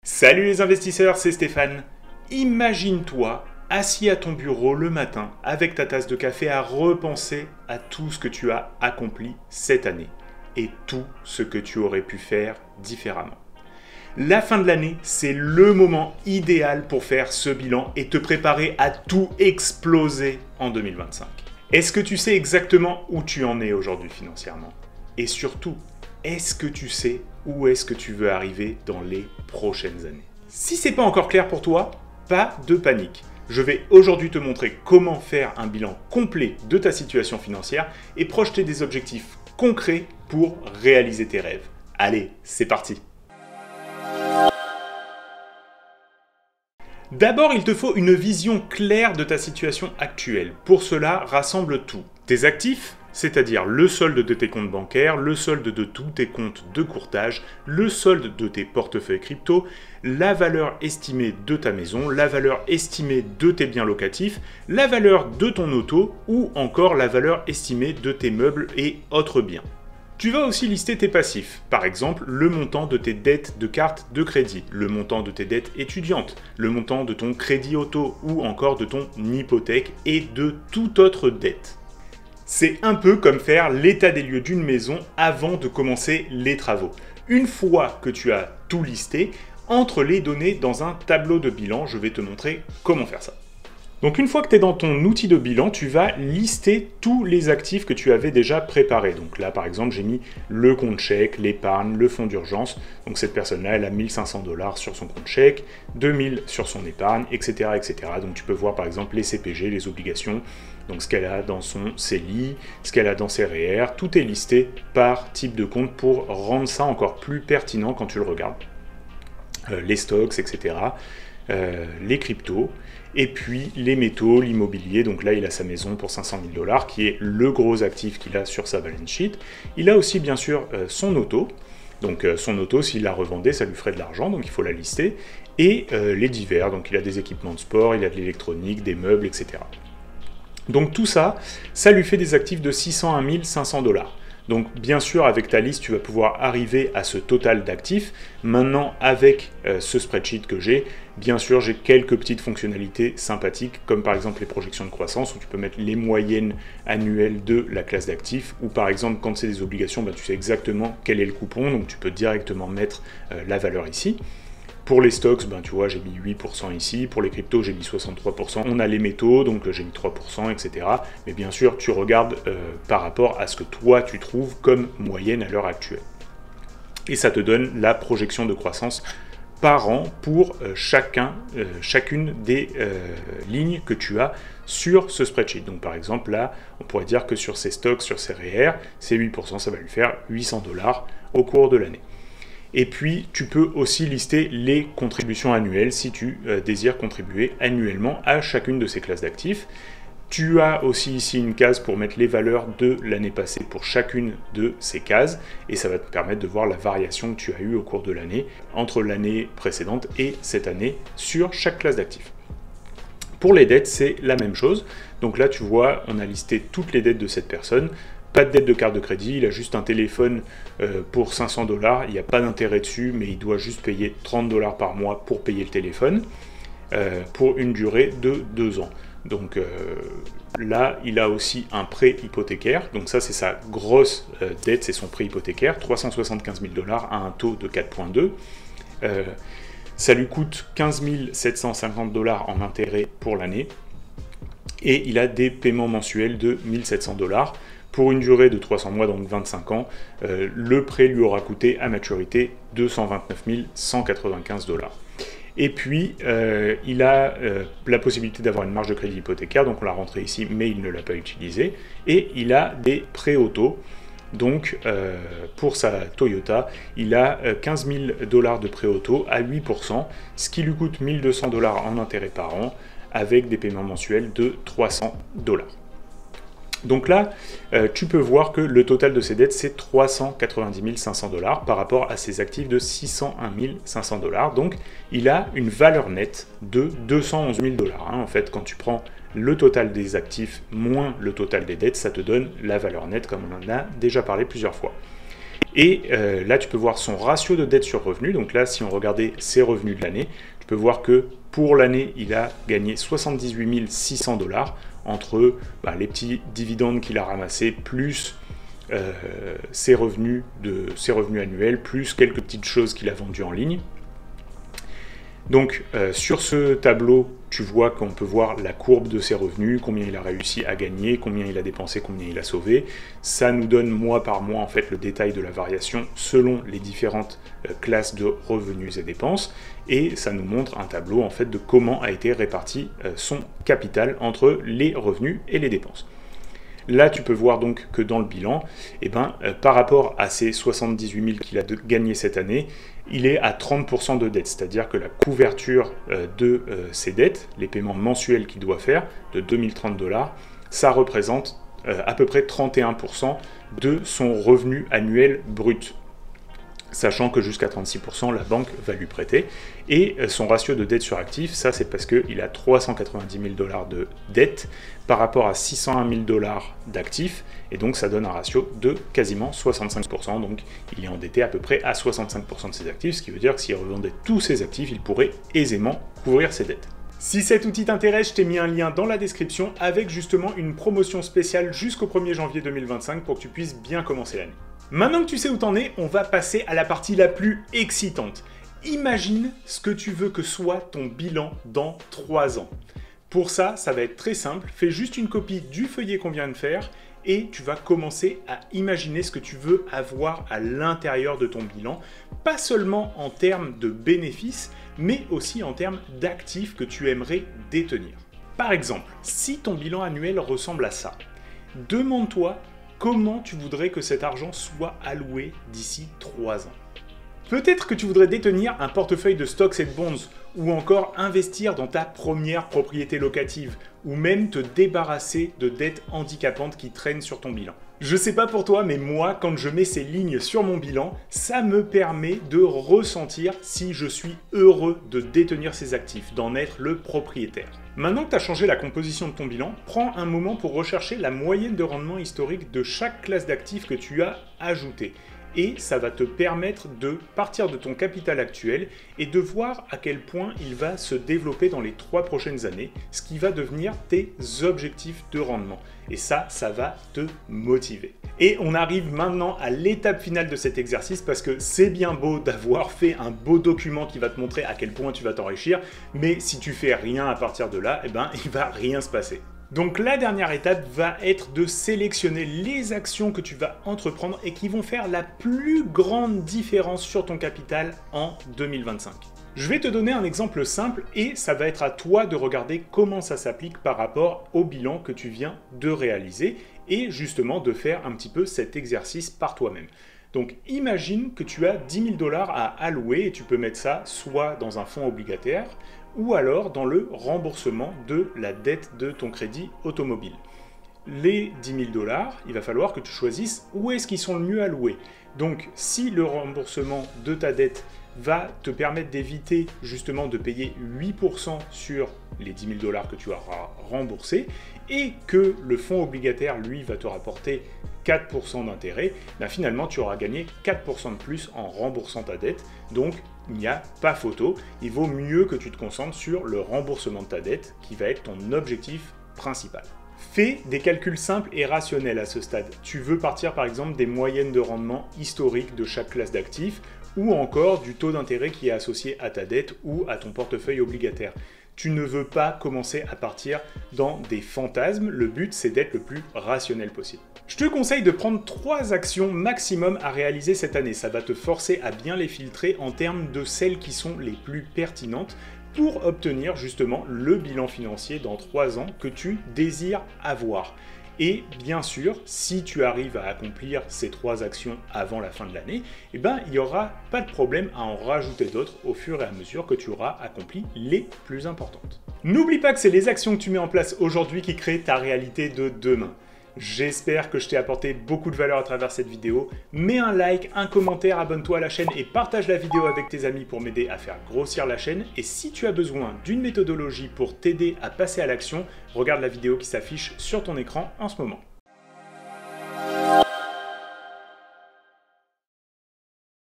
Salut les investisseurs, c'est Stéphane. Imagine-toi assis à ton bureau le matin avec ta tasse de café à repenser à tout ce que tu as accompli cette année et tout ce que tu aurais pu faire différemment. La fin de l'année, c'est le moment idéal pour faire ce bilan et te préparer à tout exploser en 2025. Est-ce que tu sais exactement où tu en es aujourd'hui financièrement? Et surtout, est-ce que tu sais où est-ce que tu veux arriver dans les prochaines années? Si c'est pas encore clair pour toi, pas de panique. Je vais aujourd'hui te montrer comment faire un bilan complet de ta situation financière et projeter des objectifs concrets pour réaliser tes rêves. Allez, c'est parti! D'abord, il te faut une vision claire de ta situation actuelle. Pour cela, rassemble tout. Tes actifs, c'est-à-dire le solde de tes comptes bancaires, le solde de tous tes comptes de courtage, le solde de tes portefeuilles crypto, la valeur estimée de ta maison, la valeur estimée de tes biens locatifs, la valeur de ton auto ou encore la valeur estimée de tes meubles et autres biens. Tu vas aussi lister tes passifs, par exemple le montant de tes dettes de carte de crédit, le montant de tes dettes étudiantes, le montant de ton crédit auto ou encore de ton hypothèque et de toute autre dette. C'est un peu comme faire l'état des lieux d'une maison avant de commencer les travaux. Une fois que tu as tout listé, entre les données dans un tableau de bilan, je vais te montrer comment faire ça. Donc une fois que tu es dans ton outil de bilan, tu vas lister tous les actifs que tu avais déjà préparés. Donc là, par exemple, j'ai mis le compte chèque, l'épargne, le fonds d'urgence. Donc cette personne-là, elle a 1500 $ sur son compte chèque, 2000 sur son épargne, etc., etc. Donc tu peux voir par exemple les CPG, les obligations, donc ce qu'elle a dans son CELI, ce qu'elle a dans ses REER. Tout est listé par type de compte pour rendre ça encore plus pertinent quand tu le regardes. Les stocks, etc., les cryptos, et puis les métaux, l'immobilier. Donc là, il a sa maison pour 500 000 $ qui est le gros actif qu'il a sur sa balance sheet. Il a aussi bien sûr son auto. Donc son auto, s'il la revendait, ça lui ferait de l'argent, donc il faut la lister. Et les divers, donc il a des équipements de sport, il a de l'électronique, des meubles, etc. Donc tout ça, ça lui fait des actifs de 600 à 1500 $. Donc bien sûr, avec ta liste, tu vas pouvoir arriver à ce total d'actifs. Maintenant, avec ce spreadsheet que j'ai, bien sûr, j'ai quelques petites fonctionnalités sympathiques, comme par exemple les projections de croissance, où tu peux mettre les moyennes annuelles de la classe d'actifs, ou par exemple, quand c'est des obligations, tu sais exactement quel est le coupon, donc tu peux directement mettre la valeur ici. Pour les stocks, tu vois, j'ai mis 8% ici. Pour les cryptos, j'ai mis 63%. On a les métaux, donc j'ai mis 3%, etc. Mais bien sûr, tu regardes par rapport à ce que toi, tu trouves comme moyenne à l'heure actuelle. Et ça te donne la projection de croissance par an pour chacune des lignes que tu as sur ce spreadsheet. Donc par exemple, là, on pourrait dire que sur ces stocks, sur ces REER, ces 8%, ça va lui faire 800 $ au cours de l'année. Et puis, tu peux aussi lister les contributions annuelles si tu désires contribuer annuellement à chacune de ces classes d'actifs. Tu as aussi ici une case pour mettre les valeurs de l'année passée pour chacune de ces cases et ça va te permettre de voir la variation que tu as eue au cours de l'année entre l'année précédente et cette année sur chaque classe d'actifs. Pour les dettes, c'est la même chose. Donc là, tu vois, on a listé toutes les dettes de cette personne. Pas de dette de carte de crédit, il a juste un téléphone pour 500 $, il n'y a pas d'intérêt dessus, mais il doit juste payer 30 $ par mois pour payer le téléphone, pour une durée de 2 ans. Donc là, il a aussi un prêt hypothécaire, donc ça c'est sa grosse dette, c'est son prêt hypothécaire, 375 000 $ à un taux de 4,2. Ça lui coûte 15 750 $ en intérêt pour l'année, et il a des paiements mensuels de 1700 $ pour une durée de 300 mois, donc 25 ans. Le prêt lui aura coûté à maturité 229 195 $. Et puis, il a la possibilité d'avoir une marge de crédit hypothécaire, donc on l'a rentré ici, mais il ne l'a pas utilisé. Et il a des prêts auto. Donc, pour sa Toyota, il a 15 000 $ de prêt auto à 8%, ce qui lui coûte 1200 $ en intérêt par an, avec des paiements mensuels de 300 $. Donc là, tu peux voir que le total de ses dettes, c'est 390 500 $ par rapport à ses actifs de 601 500 $. Donc, il a une valeur nette de 211 000 $. En fait, quand tu prends le total des actifs moins le total des dettes, ça te donne la valeur nette, comme on en a déjà parlé plusieurs fois. Et là, tu peux voir son ratio de dette sur revenu. Donc là, si on regardait ses revenus de l'année, tu peux voir que pour l'année, il a gagné 78 600 $ entre les petits dividendes qu'il a ramassés, plus ses revenus annuels, plus quelques petites choses qu'il a vendues en ligne. Donc sur ce tableau, tu vois qu'on peut voir la courbe de ses revenus, combien il a réussi à gagner, combien il a dépensé, combien il a sauvé. Ça nous donne mois par mois en fait le détail de la variation selon les différentes classes de revenus et dépenses, et ça nous montre un tableau en fait de comment a été réparti son capital entre les revenus et les dépenses. Là, tu peux voir donc que dans le bilan, par rapport à ces 78 000 qu'il a gagné cette année, il est à 30% de dette, c'est-à-dire que la couverture de ses dettes, les paiements mensuels qu'il doit faire de 2030 $, ça représente à peu près 31% de son revenu annuel brut. Sachant que jusqu'à 36%, la banque va lui prêter. Et son ratio de dette sur actif, ça c'est parce qu'il a 390 000 $ de dette par rapport à 601 000 $ d'actifs. Et donc ça donne un ratio de quasiment 65%. Donc il est endetté à peu près à 65% de ses actifs, ce qui veut dire que s'il revendait tous ses actifs, il pourrait aisément couvrir ses dettes. Si cet outil t'intéresse, je t'ai mis un lien dans la description avec justement une promotion spéciale jusqu'au 1er janvier 2025 pour que tu puisses bien commencer l'année. Maintenant que tu sais où t'en es, on va passer à la partie la plus excitante. Imagine ce que tu veux que soit ton bilan dans 3 ans. Pour ça, ça va être très simple. Fais juste une copie du feuillet qu'on vient de faire et tu vas commencer à imaginer ce que tu veux avoir à l'intérieur de ton bilan. Pas seulement en termes de bénéfices, mais aussi en termes d'actifs que tu aimerais détenir. Par exemple, si ton bilan annuel ressemble à ça, demande-toi comment tu voudrais que cet argent soit alloué d'ici 3 ans. Peut-être que tu voudrais détenir un portefeuille de stocks et de bonds, ou encore investir dans ta première propriété locative, ou même te débarrasser de dettes handicapantes qui traînent sur ton bilan. Je sais pas pour toi, mais moi, quand je mets ces lignes sur mon bilan, ça me permet de ressentir si je suis heureux de détenir ces actifs, d'en être le propriétaire. Maintenant que tu as changé la composition de ton bilan, prends un moment pour rechercher la moyenne de rendement historique de chaque classe d'actifs que tu as ajouté. Et ça va te permettre de partir de ton capital actuel et de voir à quel point il va se développer dans les 3 prochaines années, ce qui va devenir tes objectifs de rendement. Et ça va te motiver. Et on arrive maintenant à l'étape finale de cet exercice parce que c'est bien beau d'avoir fait un beau document qui va te montrer à quel point tu vas t'enrichir, mais si tu fais rien à partir de là, il va rien se passer. Donc la dernière étape va être de sélectionner les actions que tu vas entreprendre et qui vont faire la plus grande différence sur ton capital en 2025. Je vais te donner un exemple simple et ça va être à toi de regarder comment ça s'applique par rapport au bilan que tu viens de réaliser et justement de faire un petit peu cet exercice par toi-même. Donc imagine que tu as 10 000 $ à allouer et tu peux mettre ça soit dans un fonds obligataire ou alors dans le remboursement de la dette de ton crédit automobile. Les 10 000 $, il va falloir que tu choisisses où est-ce qu'ils sont le mieux alloués. Donc si le remboursement de ta dette va te permettre d'éviter justement de payer 8% sur les 10 000 $ que tu auras remboursés et que le fonds obligataire, lui, va te rapporter 4% d'intérêt, finalement tu auras gagné 4% de plus en remboursant ta dette. Donc il n'y a pas photo, il vaut mieux que tu te concentres sur le remboursement de ta dette qui va être ton objectif principal. Fais des calculs simples et rationnels à ce stade. Tu veux partir par exemple des moyennes de rendement historiques de chaque classe d'actifs ou encore du taux d'intérêt qui est associé à ta dette ou à ton portefeuille obligataire. Tu ne veux pas commencer à partir dans des fantasmes, le but c'est d'être le plus rationnel possible. Je te conseille de prendre 3 actions maximum à réaliser cette année. Ça va te forcer à bien les filtrer en termes de celles qui sont les plus pertinentes pour obtenir justement le bilan financier dans 3 ans que tu désires avoir. Et bien sûr, si tu arrives à accomplir ces 3 actions avant la fin de l'année, il n'y aura pas de problème à en rajouter d'autres au fur et à mesure que tu auras accompli les plus importantes. N'oublie pas que c'est les actions que tu mets en place aujourd'hui qui créent ta réalité de demain. J'espère que je t'ai apporté beaucoup de valeur à travers cette vidéo. Mets un like, un commentaire, abonne-toi à la chaîne et partage la vidéo avec tes amis pour m'aider à faire grossir la chaîne. Et si tu as besoin d'une méthodologie pour t'aider à passer à l'action, regarde la vidéo qui s'affiche sur ton écran en ce moment.